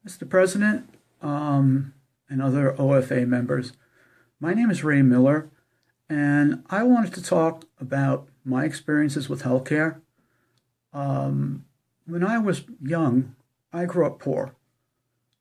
Mr. President, and other OFA members, my name is Ray Miller, and I wanted to talk about my experiences with healthcare. When I was young, I grew up poor.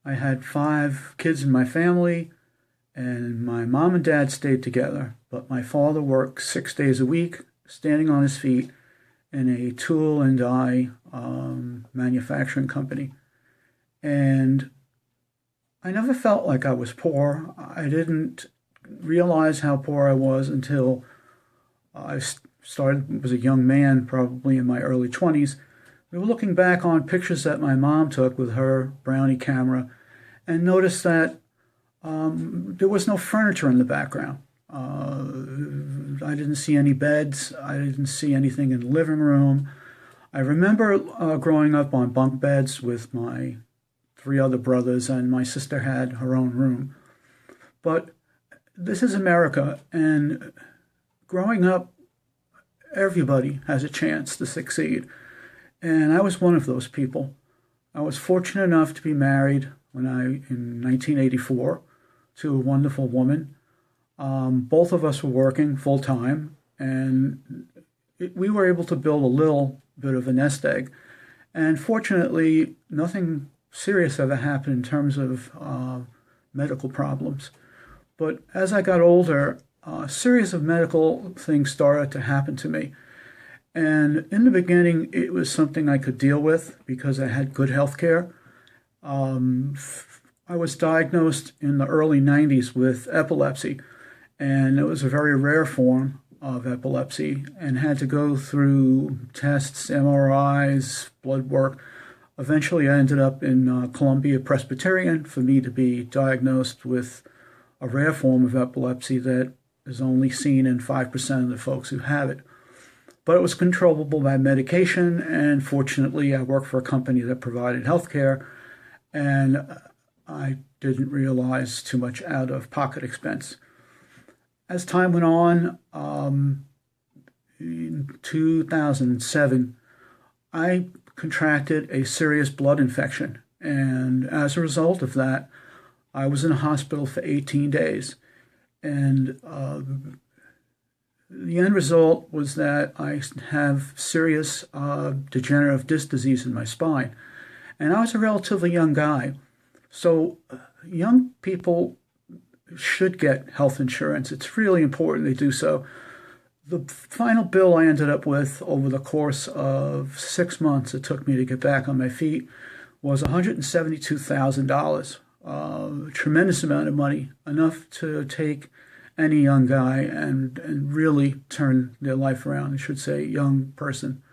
I had 5 kids in my family, and my mom and dad stayed together, but my father worked 6 days a week, standing on his feet in a tool and die manufacturing company. And I never felt like I was poor. I didn't realize how poor I was until I was a young man, probably in my early 20s. We were looking back on pictures that my mom took with her Brownie camera and noticed that there was no furniture in the background. I didn't see any beds. I didn't see anything in the living room. I remember growing up on bunk beds with my 3 other brothers, and my sister had her own room. But this is America, and growing up, everybody has a chance to succeed. And I was one of those people. I was fortunate enough to be married in 1984 to a wonderful woman. Both of us were working full time, and we were able to build a little bit of a nest egg. And fortunately, nothing serious ever happened in terms of medical problems. But as I got older, a series of medical things started to happen to me. And in the beginning, it was something I could deal with because I had good health care. I was diagnosed in the early 90s with epilepsy, and it was a very rare form of epilepsy and had to go through tests, MRIs, blood work. Eventually, I ended up in Columbia Presbyterian for me to be diagnosed with a rare form of epilepsy that is only seen in 5% of the folks who have it. But it was controllable by medication, and fortunately, I worked for a company that provided health care, and I didn't realize too much out-of-pocket expense. As time went on, in 2007, I contracted a serious blood infection. And as a result of that, I was in a hospital for 18 days. And the end result was that I have serious degenerative disc disease in my spine. And I was a relatively young guy. So young people should get health insurance. It's really important they do so. The final bill I ended up with over the course of 6 months it took me to get back on my feet was $172,000. A tremendous amount of money, enough to take any young guy and really turn their life around. I should say young person,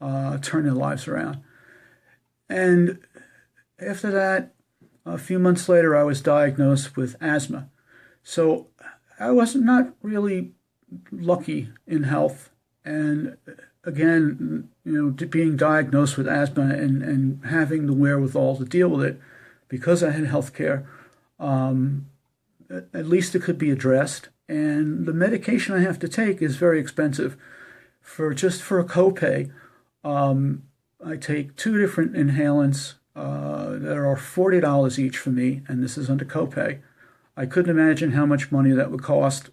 turn their lives around. And after that, a few months later, I was diagnosed with asthma. So I was not really lucky in health. And again, being diagnosed with asthma and having the wherewithal to deal with it, because I had health care, at least it could be addressed. And the medication I have to take is very expensive. For a copay, I take 2 different inhalants that are $40 each for me, and this is under copay. I couldn't imagine how much money that would cost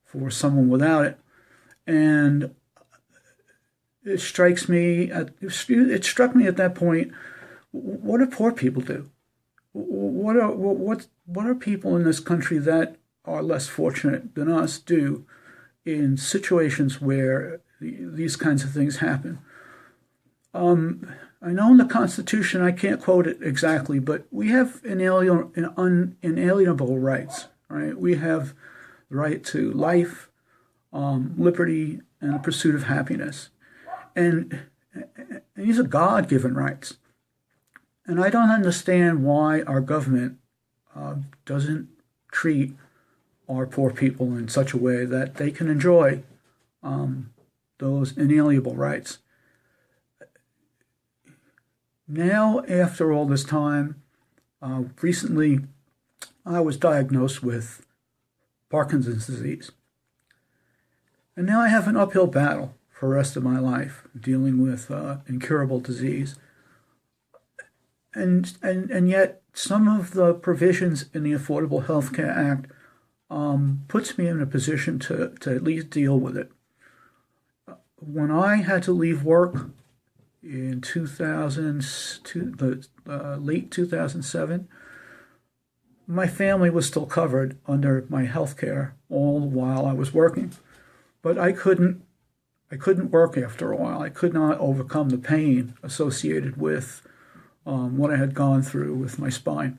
for someone without it. And it struck me at that point, what do poor people do? What are people in this country that are less fortunate than us do in situations where these kinds of things happen? I know in the Constitution, I can't quote it exactly, but we have unalienable rights, right? We have the right to life, liberty, and the pursuit of happiness. And these are God-given rights. And I don't understand why our government doesn't treat our poor people in such a way that they can enjoy those inalienable rights. Now, after all this time, recently I was diagnosed with Parkinson's disease. And now I have an uphill battle for the rest of my life dealing with incurable disease. And yet some of the provisions in the Affordable Health Care Act puts me in a position to at least deal with it. When I had to leave work in late 2007, my family was still covered under my health care all the while I was working. But I couldn't work after a while. I could not overcome the pain associated with what I had gone through with my spine.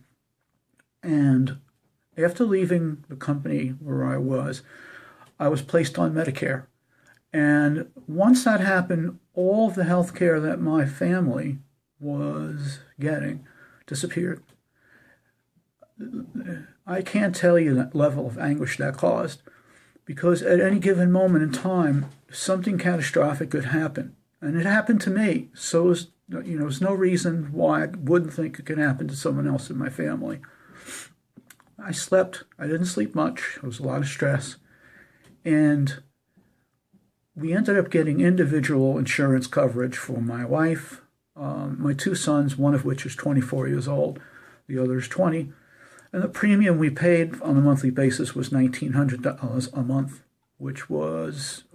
And after leaving the company where I was placed on Medicare. And once that happened, all of the health care that my family was getting disappeared. I can't tell you that level of anguish that caused, because at any given moment in time, something catastrophic could happen. And it happened to me. So there's no reason why I wouldn't think it could happen to someone else in my family. I didn't sleep much. It was a lot of stress. And we ended up getting individual insurance coverage for my wife, my two sons, one of which is 24 years old, the other is 20. And the premium we paid on a monthly basis was $1,900 a month, which was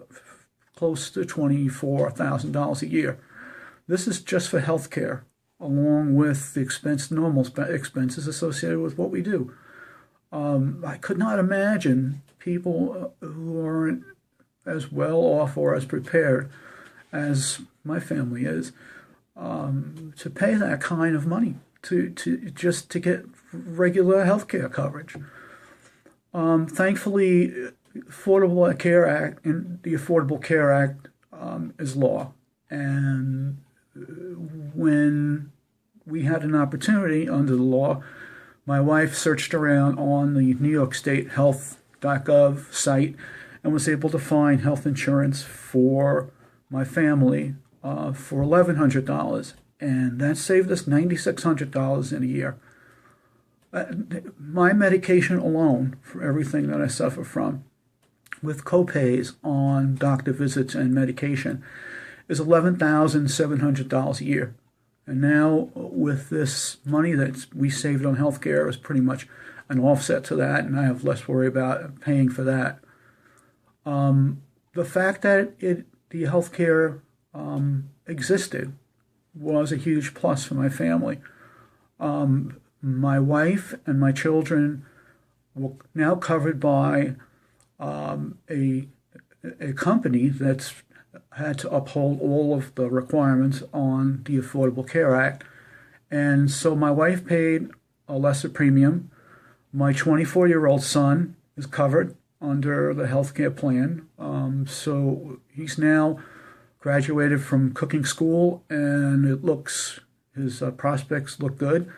close to $24,000 a year. This is just for health care, along with the normal expenses associated with what we do. I could not imagine people who aren't as well off or as prepared as my family is to pay that kind of money to get regular health care coverage. Thankfully, the Affordable Care Act is law. And when we had an opportunity under the law, my wife searched around on the New York State Health.gov site and was able to find health insurance for my family for $1,100. And that saved us $9,600 in a year. My medication alone for everything that I suffer from, with copays on doctor visits and medication, is $11,700 a year. And now with this money that we saved on healthcare is pretty much an offset to that, and I have less worry about paying for that. The fact that the healthcare existed was a huge plus for my family. My wife and my children were now covered by a company that's had to uphold all of the requirements on the Affordable Care Act. And so my wife paid a lesser premium. My 24-year-old son is covered under the healthcare plan. So he's now graduated from cooking school, and his prospects look good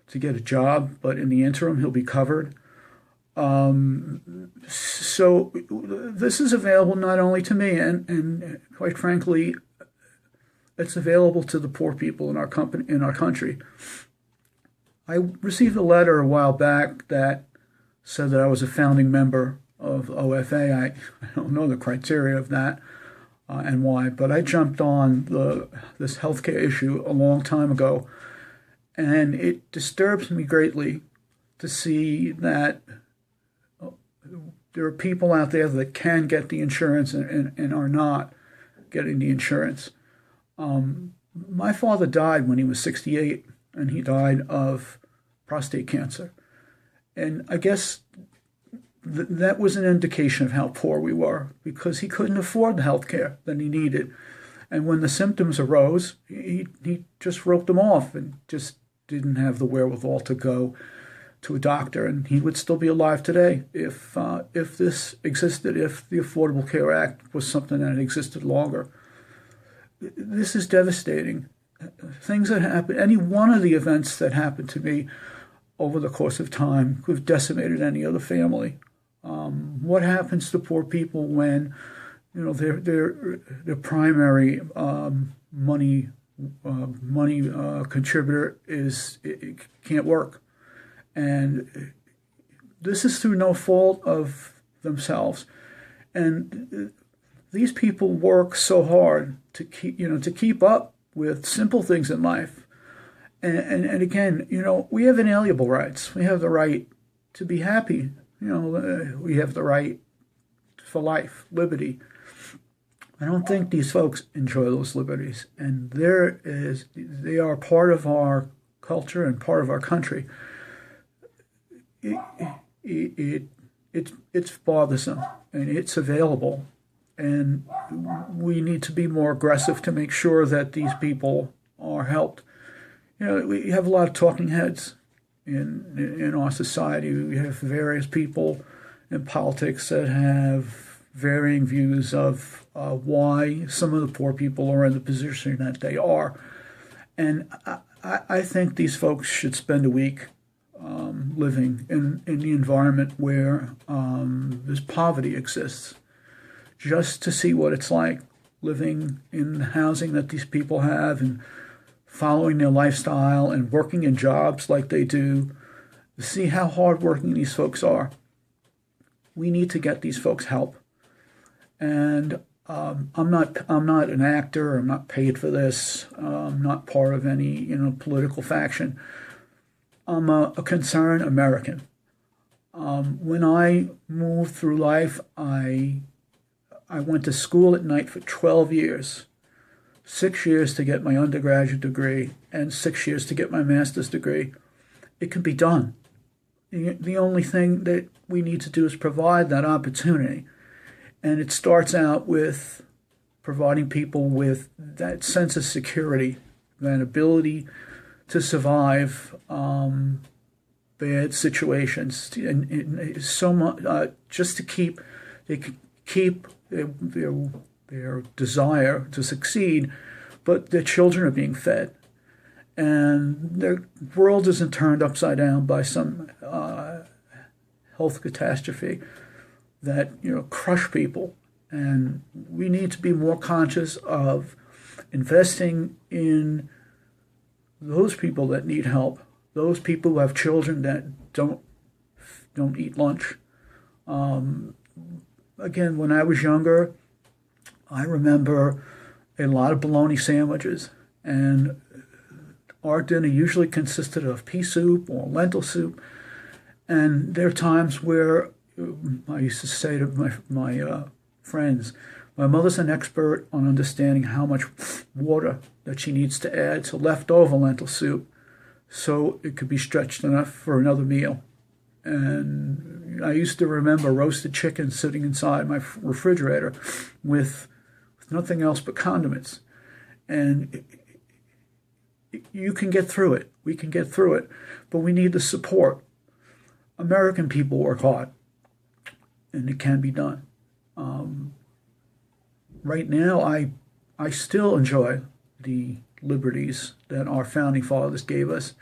to get a job, but in the interim, he'll be covered. So this is available not only to me, and quite frankly, it's available to the poor people in our country. I received a letter a while back that said that I was a founding member of OFA. I don't know the criteria of that and why, but I jumped on this healthcare issue a long time ago, and it disturbs me greatly to see that there are people out there that can get the insurance and are not getting the insurance. My father died when he was 68, and he died of prostate cancer. And I guess that was an indication of how poor we were, because he couldn't afford the health care that he needed. And when the symptoms arose, he just wrote them off and just didn't have the wherewithal to go to a doctor. And he would still be alive today if this existed, if the Affordable Care Act was something that existed longer. This is devastating. Things that happen, any one of the events that happened to me over the course of time could have decimated any other family. What happens to poor people when, their primary money contributor it can't work, and this is through no fault of themselves, and these people work so hard to keep up with simple things in life, And again, we have inalienable rights. We have the right to be happy. We have the right for life, liberty. I don't think these folks enjoy those liberties, and they are part of our culture and part of our country. It's bothersome, and it's available, and we need to be more aggressive to make sure that these people are helped. We have a lot of talking heads in our society. We have various people in politics that have varying views of why some of the poor people are in the position that they are. And I think these folks should spend a week living in the environment where this poverty exists, just to see what it's like living in the housing that these people have and following their lifestyle and working in jobs like they do, to see how hardworking these folks are. We need to get these folks help. And I'm not an actor. I'm not paid for this. I'm not part of any political faction. I'm a concerned American. When I moved through life, I went to school at night for 12 years. 6 years to get my undergraduate degree and 6 years to get my master's degree. It can be done. The only thing that we need to do is provide that opportunity. And it starts out with providing people with that sense of security, that ability to survive bad situations, and so much just to keep their desire to succeed, but their children are being fed, and their world isn't turned upside down by some health catastrophe that crush people. And we need to be more conscious of investing in those people that need help, those people who have children that don't eat lunch. Again, when I was younger, I remember a lot of bologna sandwiches, and our dinner usually consisted of pea soup or lentil soup. And there are times where I used to say to my friends, my mother's an expert on understanding how much water that she needs to add to leftover lentil soup so it could be stretched enough for another meal. And I used to remember roasted chicken sitting inside my refrigerator with nothing else but condiments. And you can get through it. We can get through it. But we need the support. American people work hard, and it can be done. Right now, I still enjoy the liberties that our founding fathers gave us,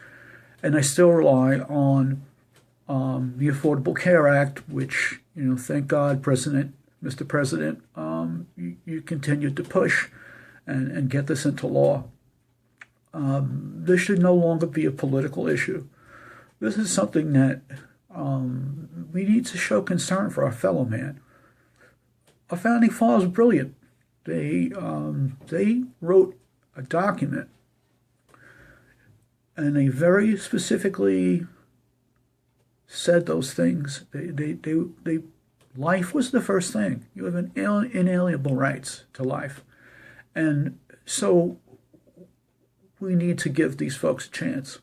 and I still rely on the Affordable Care Act, which, thank God, Mr. President, you continued to push and get this into law. This should no longer be a political issue. This is something that we need to show concern for our fellow man. Our founding fathers were brilliant. They wrote a document, and they very specifically said those things. Life was the first thing. You have inalienable rights to life, and so we need to give these folks a chance.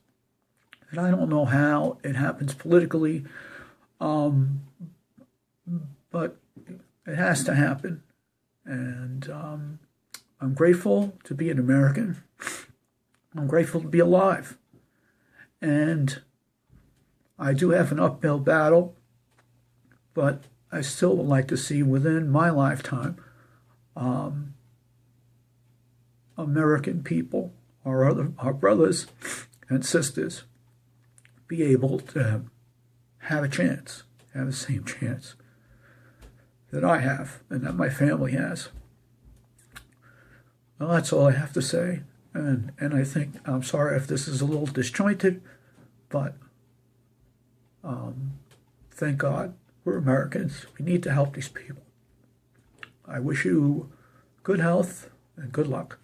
And I don't know how it happens politically, but it has to happen. And I'm grateful to be an American. I'm grateful to be alive. And I do have an uphill battle, but I still would like to see within my lifetime American people, our brothers and sisters, be able to have a chance, have the same chance that I have and that my family has. Well, that's all I have to say. And I think, I'm sorry if this is a little disjointed, but thank God we're Americans. We need to help these people. I wish you good health and good luck.